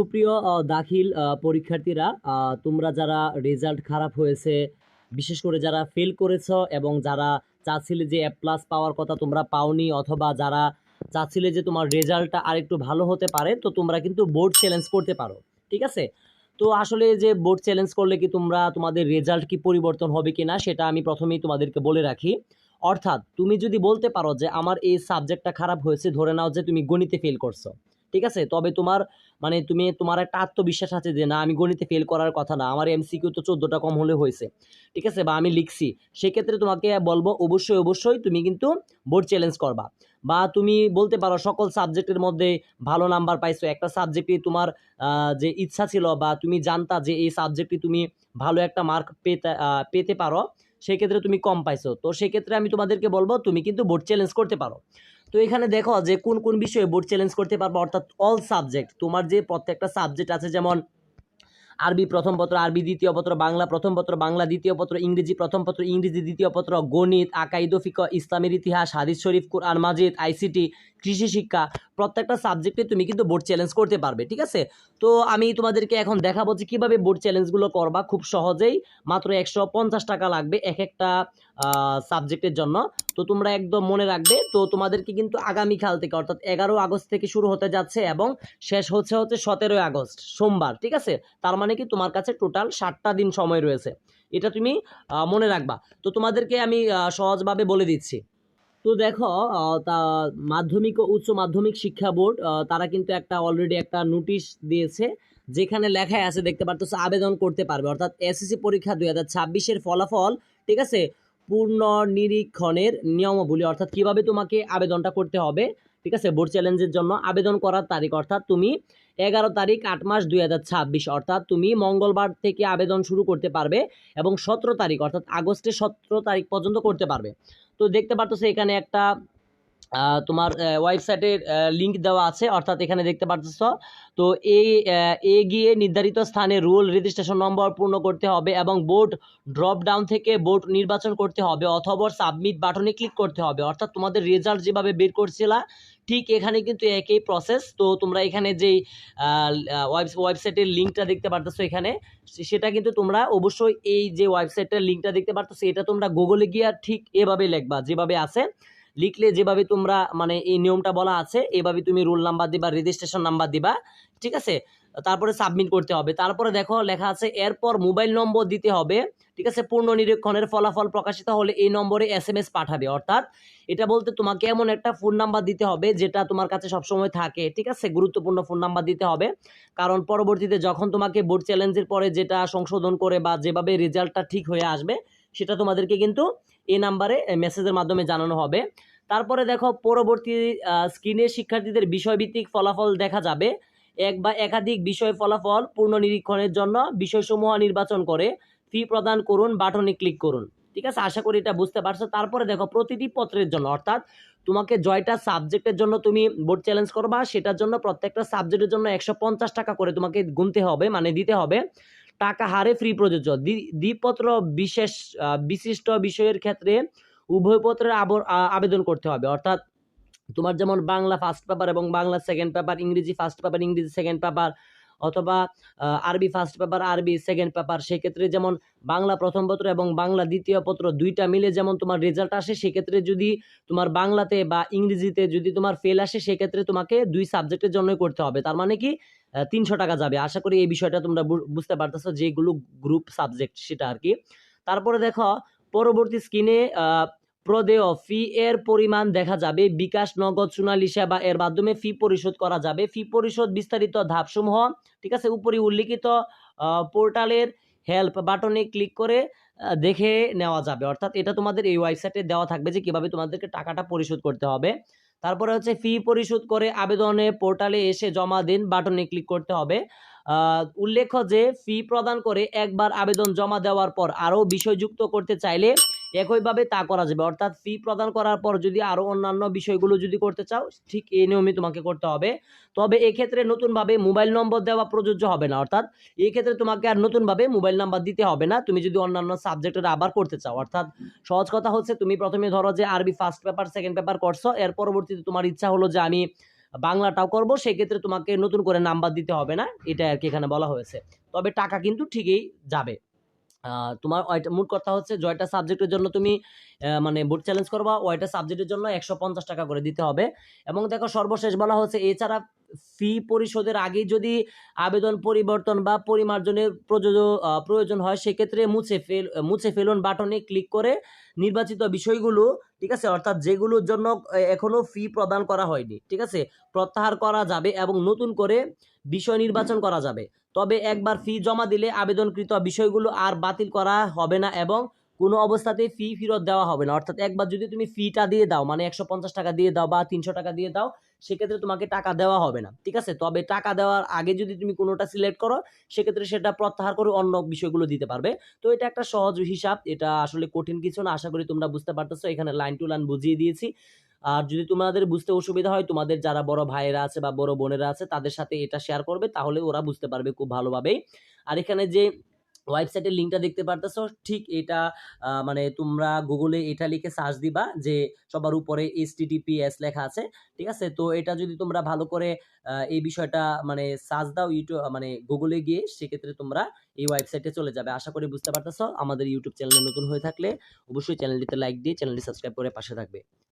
সুপ্রিয় দাখিল পরীক্ষার্থীরা, তোমরা যারা রেজাল্ট খারাপ হয়েছে, বিশেষ করে যারা ফেল করেছো এবং যারা চাচ্ছিলে যে এ প্লাস পাওয়ার কথা তোমরা পাওনি, অথবা যারা চাচ্ছিলে যে তোমার রেজাল্টটা আরেকটু ভালো হতে পারে, তো তোমরা কিন্তু বোর্ড চ্যালেঞ্জ করতে পারো। ঠিক আছে? তো আসলে যে বোর্ড চ্যালেঞ্জ করলে কি তোমরা তোমাদের রেজাল্ট কি পরিবর্তন হবে কিনা সেটা আমি প্রথমেই তোমাদেরকে বলে রাখি। অর্থাৎ তুমি যদি বলতে পারো যে আমার এই সাবজেক্টটা খারাপ হয়েছে, ধরে নাও যে তুমি গণিতে ফেল করছো, ঠিক আছে, তবে তোমার তোমার একটা আত্মবিশ্বাস আছে যে না, আমি গণিতে ফেল করার কথা না, আমার এমসিকিউ তো 14টা কম হলে হয়েছে, ঠিক আছে, বা আমি লিখছি। সেক্ষেত্রে তোমাকে বলবো অবশ্যই অবশ্যই তুমি কিন্তু বোর্ড চ্যালেঞ্জ করবা। বা তুমি বলতে পারো সকল সাবজেক্টের মধ্যে ভালো নাম্বার পাইছো, একটা সাবজেক্টে তোমার যে ইচ্ছা ছিল বা তুমি জানতা যে এই সাবজেক্টে তুমি ভালো একটা মার্ক পেতে পারো, সেক্ষেত্রে তুমি কম পাইছো, তো সেক্ষেত্রে আমি তোমাদেরকে বলবো তুমি কিন্তু বোর্ড চ্যালেঞ্জ করতে পারো। তো এখানে দেখো যে কোন কোন বিষয়ে বোর্ড চ্যালেঞ্জ করতে পারবো, অর্থাৎ অল সাবজেক্ট, তোমার যে প্রত্যেকটা সাবজেক্ট আছে, যেমন আরবি প্রথম পত্র, আরবি দ্বিতীয় পত্র, বাংলা প্রথম পত্র, বাংলা দ্বিতীয় পত্র, ইংরেজি প্রথম পত্র, ইংরেজি দ্বিতীয় পত্র, গণিত, আকাইদ ও ফিকহ, ইসলামের ইতিহাস, হাদিস শরীফ, কোরআন মাজিদ, আইসিটি, কৃষি শিক্ষা, প্রত্যেকটা সাবজেক্টে তুমি কিন্তু বোর্ড চ্যালেঞ্জ করতে পারবে। ঠিক আছে? তো আমি তোমাদেরকে এখন দেখাবো যে কীভাবে বোর্ড চ্যালেঞ্জগুলো করবা খুব সহজেই। মাত্র 150 টাকা লাগবে এক একটা সাবজেক্টের জন্য। তো তোমরা একদম মনে রাখবে। তো তোমাদেরকে কিন্তু আগামীকাল থেকে, অর্থাৎ 11 আগস্ট থেকে শুরু হতে যাচ্ছে এবং শেষ হচ্ছে 17 আগস্ট সোমবার। ঠিক আছে? তার মানে কি তোমার কাছে টোটাল 7টা দিন সময় রয়েছে। এটা তুমি মনে রাখবা। তো তোমাদেরকে আমি সহজভাবে বলে দিচ্ছি। তো দেখো, তা মাধ্যমিক ও উচ্চ মাধ্যমিক শিক্ষা বোর্ড তারা কিন্তু অলরেডি একটা নোটিশ দিয়েছে, যেখানে লেখায় আছে, দেখতে পারতো, আবেদন করতে পারবে। অর্থাৎ এসএসসি পরীক্ষা 2026-এর ফলাফল, ঠিক আছে, পুনর্নিরীক্ষণের নিয়মাবলী, অর্থাৎ কিভাবে তোমাকে আবেদনটা করতে হবে। ঠিক আছে? বোর্ড চ্যালেঞ্জের জন্য আবেদন করার তারিখ, অর্থাৎ তুমি 11 তারিখ 8 মাস 2026, অর্থাৎ তুমি মঙ্গলবার থেকে আবেদন শুরু করতে পারবে এবং 17 তারিখ, অর্থাৎ আগস্টের 17 তারিখ পর্যন্ত করতে পারবে। তো দেখতে পারতো এখানে একটা তোমার ওয়েবসাইটের লিঙ্ক দেওয়া আছে, অর্থাৎ এখানে দেখতে পাচ্ছ। তো গিয়ে নির্ধারিত স্থানে রুল রেজিস্ট্রেশন নম্বর পূর্ণ করতে হবে এবং বোর্ড ড্রপ ডাউন থেকে বোর্ড নির্বাচন করতে হবে, অথবা সাবমিট বাটনে ক্লিক করতে হবে। অর্থাৎ তোমাদের রেজাল্ট যেভাবে বের করছিলা, ঠিক এখানে কিন্তু একই প্রসেস। তো তোমরা এখানে যেই ওয়েবসাইটের লিঙ্কটা দেখতে পারতেছো এখানে, সেটা কিন্তু তোমরা অবশ্যই এই যে ওয়েবসাইটের লিঙ্কটা দেখতে পারতেছো, এটা তোমরা গুগলে গিয়ে ঠিক এভাবে লিখবা, যেভাবে আছে লিখলে যেভাবে তোমরা এই নিয়মটা বলা আছে, এভাবে তুমি রোল নাম্বার দিবা, রেজিস্ট্রেশন নাম্বার দিবা। ঠিক আছে? তারপরে সাবমিট করতে হবে। তারপরে দেখো লেখা আছে এরপর মোবাইল নম্বর দিতে হবে। ঠিক আছে? পূর্ণ নিরীক্ষণের ফলাফল প্রকাশিত হলে এই নম্বরে এসএমএস পাঠাবে। অর্থাৎ এটা বলতে তোমাকে এমন একটা ফোন নাম্বার দিতে হবে যেটা তোমার কাছে সবসময় থাকে। ঠিক আছে? গুরুত্বপূর্ণ ফোন নাম্বার দিতে হবে, কারণ পরবর্তীতে যখন তোমাকে বোর্ড চ্যালেঞ্জের পরে যেটা সংশোধন করে বা যেভাবে রেজাল্টটা ঠিক হয়ে আসবে, সেটা তোমাদেরকে কিন্তু এই নাম্বারে মেসেজের মাধ্যমে জানানো হবে। তারপরে দেখো পরবর্তী স্ক্রিনে শিক্ষার্থীদের বিষয়ভিত্তিক ফলাফল দেখা যাবে। এক বা একাধিক বিষয় ফলাফল পুনর্নিরীক্ষণের জন্য বিষয়সমূহ নির্বাচন করে ফি প্রদান করুন বাটনে ক্লিক করুন। ঠিক আছে? আশা করি এটা বুঝতে পারছো। তারপরে দেখো প্রতিটি পত্রের জন্য, অর্থাৎ তোমাকে জয়টা সাবজেক্টের জন্য তুমি বোর্ড চ্যালেঞ্জ করবা, সেটার জন্য প্রত্যেকটা সাবজেক্টের জন্য 150 টাকা করে তোমাকে গুনতে হবে, মানে দিতে হবে। টাকা হারে ফ্রি প্রযোজ্য। দ্বিপত্র বিশিষ্ট বিষয়ের ক্ষেত্রে উভয় পত্রের আবেদন করতে হবে। অর্থাৎ তোমার যেমন বাংলা ফার্স্ট পেপার এবং বাংলা সেকেন্ড পেপার, ইংরেজি ফার্স্ট পেপার, ইংরেজি সেকেন্ড পেপার, অথবা আরবি ফার্স্ট পেপার, আরবি সেকেন্ড পেপার, সেক্ষেত্রে যেমন বাংলা প্রথম পত্র এবং বাংলা দ্বিতীয় পত্র দুইটা মিলে যেমন তোমার রেজাল্ট আসে, সেক্ষেত্রে যদি তোমার বাংলাতে বা ইংরেজিতে যদি তোমার ফেল আসে, সেক্ষেত্রে তোমাকে 2 সাবজেক্টের জন্যই করতে হবে। তার মানে কি 300 টাকা যাবে। আশা করি এই বিষয়টা তোমরা বুঝতে পারতেছো, যেগুলো গ্রুপ সাবজেক্ট সেটা আর কি। তারপরে দেখো পরবর্তী স্ক্রিনে প্রদেয় ফি এর পরিমাণ দেখা যাবে। বিকাশ, নগদ, সোনালী সেবা এর মাধ্যমে ফি পরিশোধ করা যাবে। ফি পরিশোধ বিস্তারিত ধাপসমূহ, ঠিক আছে, উপরে উল্লিখিত পোর্টালের হেল্প বাটনে ক্লিক করে দেখে নেওয়া যাবে। অর্থাৎ এটা তোমাদের এই ওয়েবসাইটে দেওয়া থাকবে যে কিভাবে তোমাদেরকে টাকাটা পরিশোধ করতে হবে। তারপরে হচ্ছে ফি পরিশোধ করে আবেদনে পোর্টালে এসে জমা দিন বাটনে ক্লিক করতে হবে। উল্লেখ্য যে ফি প্রদান করে একবার আবেদন জমা দেওয়ার পর আরও বিষয় যুক্ত করতে চাইলে একইভাবে তা করা যাবে। অর্থাৎ ফি প্রদান করার পর যদি আরও অন্যান্য বিষয়গুলো যদি করতে চাও, ঠিক এই নিয়মে তোমাকে করতে হবে। তবে এক্ষেত্রে নতুনভাবে মোবাইল নম্বর দেওয়া প্রযোজ্য হবে না। অর্থাৎ এই ক্ষেত্রে তোমাকে আর নতুনভাবে মোবাইল নাম্বার দিতে হবে না, তুমি যদি অন্যান্য সাবজেক্টের আবার করতে চাও। অর্থাৎ সহজ কথা হচ্ছে, তুমি প্রথমে ধরো যে আরবি ফার্স্ট পেপার সেকেন্ড পেপার করছো, এর পরবর্তীতে তোমার ইচ্ছা হলো যে আমি বাংলাটাও করব, সেক্ষেত্রে তোমাকে নতুন করে নাম্বার দিতে হবে না, এটা আর কি এখানে বলা হয়েছে। তবে টাকা কিন্তু ঠিকই যাবে। তোমার মোট কথা হচ্ছে জয়টা সাবজেক্টের জন্য তুমি মানে বোর্ড চ্যালেঞ্জ করবা, ওইটা সাবজেক্টের জন্য 150 টাকা করে দিতে হবে। এবং দেখো সর্বশেষ বলা হচ্ছে এছাড়া ফি পরিশোধের আগেই যদি আবেদন পরিবর্তন বা পরিমার্জনের প্রয়োজন হয়, সেক্ষেত্রে মুছে ফেলুন বাটনে ক্লিক করে নির্বাচিত বিষয়গুলো, ঠিক আছে, অর্থাৎ যেগুলোর জন্য এখনো ফি প্রদান করা হয়নি, ঠিক আছে, প্রত্যাহার করা যাবে এবং নতুন করে বিষয় নির্বাচন করা যাবে। তবে একবার ফি জমা দিলে আবেদনকৃত বিষয়গুলো আর বাতিল করা হবে না এবং কোনো অবস্থাতেই ফি ফেরত দেওয়া হবে না। অর্থাৎ একবার যদি তুমি ফিটা দিয়ে দাও, মানে 150 টাকা দিয়ে দাও বা 300 টাকা দিয়ে দাও, সেক্ষেত্রে তোমাকে টাকা দেওয়া হবে না, ঠিক আছে। তবে টাকা দেওয়ার আগে যদি তুমি কোনোটা সিলেক্ট করো, সেক্ষেত্রে সেটা প্রত্যাহার করে অন্য বিষয়গুলো দিতে পারবে। তো এটা একটা সহজ হিসাব, এটা আসলে কঠিন কিছু না, আশা করি তোমরা বুঝতে পারতেছো। এখানে লাইন টু লাইন বুঝিয়ে দিয়েছি। আর যদি তোমাদের বুঝতে অসুবিধা হয়, তোমাদের যারা বড় ভাইয়েরা আছে বা বড় বোনেরা আছে তাদের সাথে এটা শেয়ার করবে, তাহলে ওরা বুঝতে পারবে খুব ভালোভাবেই। আর এখানে যে ওয়েবসাইটের লিঙ্কটা দেখতে পারতেছো, ঠিক এটা মানে তোমরা গুগলে এটা লিখে সার্চ দিবা, যে সবার উপরে HTTPS লেখা আছে, ঠিক আছে। তো এটা যদি তোমরা ভালো করে এই বিষয়টা মানে সার্চ দাও ইউটিউব মানে গুগলে গিয়ে, সেক্ষেত্রে তোমরা এই ওয়েবসাইটে চলে যাবে। আশা করি বুঝতে পারতেছো। আমাদের ইউটিউব চ্যানেলে নতুন হয়ে থাকলে অবশ্যই চ্যানেলটিতে লাইক দিয়ে চ্যানেলটি সাবস্ক্রাইব করে পাশে থাকবে।